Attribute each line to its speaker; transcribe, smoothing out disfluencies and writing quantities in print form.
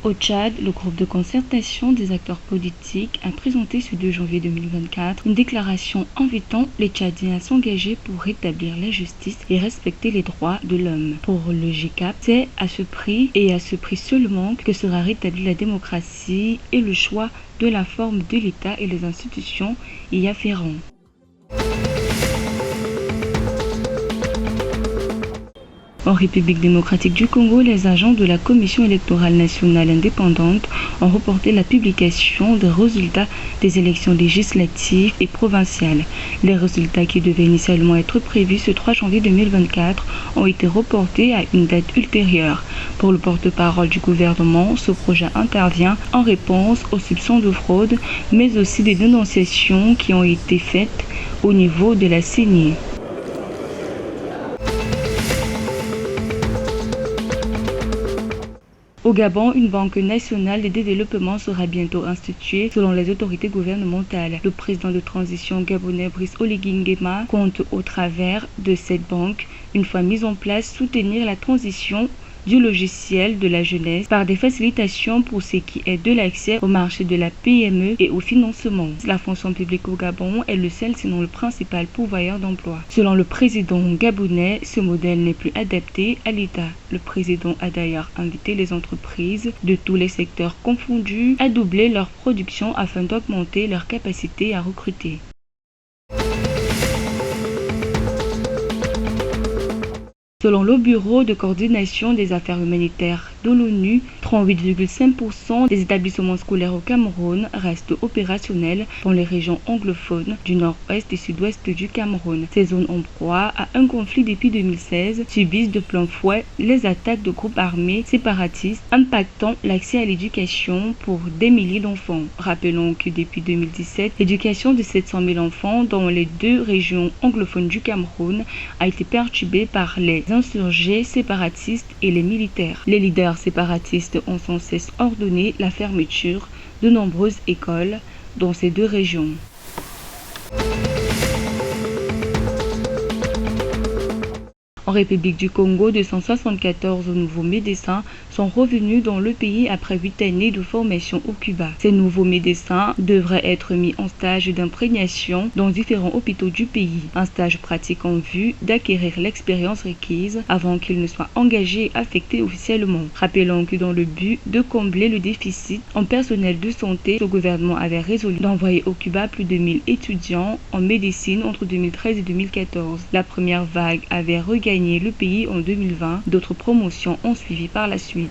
Speaker 1: Au Tchad, le groupe de concertation des acteurs politiques a présenté ce 2 janvier 2024 une déclaration invitant les Tchadiens à s'engager pour rétablir la justice et respecter les droits de l'homme. Pour le GCAP, c'est à ce prix et à ce prix seulement que sera rétablie la démocratie et le choix de la forme de l'État et les institutions y afférentes. En République démocratique du Congo, les agents de la Commission électorale nationale indépendante ont reporté la publication des résultats des élections législatives et provinciales. Les résultats qui devaient initialement être prévus ce 3 janvier 2024 ont été reportés à une date ultérieure. Pour le porte-parole du gouvernement, ce projet intervient en réponse aux soupçons de fraude, mais aussi des dénonciations qui ont été faites au niveau de la CENI. Au Gabon, une banque nationale de développement sera bientôt instituée selon les autorités gouvernementales. Le président de transition gabonais Brice Oligui Nguema compte au travers de cette banque, une fois mise en place, soutenir la transition du logiciel de la jeunesse par des facilitations pour ce qui est de l'accès au marché de la PME et au financement. La fonction publique au Gabon est le seul, sinon le principal pourvoyeur d'emploi. Selon le président gabonais, ce modèle n'est plus adapté à l'État. Le président a d'ailleurs invité les entreprises de tous les secteurs confondus à doubler leur production afin d'augmenter leur capacité à recruter. Selon le Bureau de coordination des affaires humanitaires de l'ONU, 38,5% des établissements scolaires au Cameroun restent opérationnels dans les régions anglophones du nord-ouest et sud-ouest du Cameroun. Ces zones en proie à un conflit depuis 2016 subissent de plein fouet les attaques de groupes armés séparatistes impactant l'accès à l'éducation pour des milliers d'enfants. Rappelons que depuis 2017, l'éducation de 700 000 enfants dans les 2 régions anglophones du Cameroun a été perturbée par les insurgés séparatistes et les militaires. Les leaders séparatistes ont sans cesse ordonné la fermeture de nombreuses écoles dans ces 2 régions. En République du Congo, 274 nouveaux médecins sont revenus dans le pays après 8 années de formation au Cuba. Ces nouveaux médecins devraient être mis en stage d'imprégnation dans différents hôpitaux du pays. Un stage pratique en vue d'acquérir l'expérience requise avant qu'ils ne soient engagés et affectés officiellement. Rappelons que dans le but de combler le déficit en personnel de santé, le gouvernement avait résolu d'envoyer au Cuba plus de 1000 étudiants en médecine entre 2013 et 2014. La première vague avait regagné le pays en 2020, d'autres promotions ont suivi par la suite.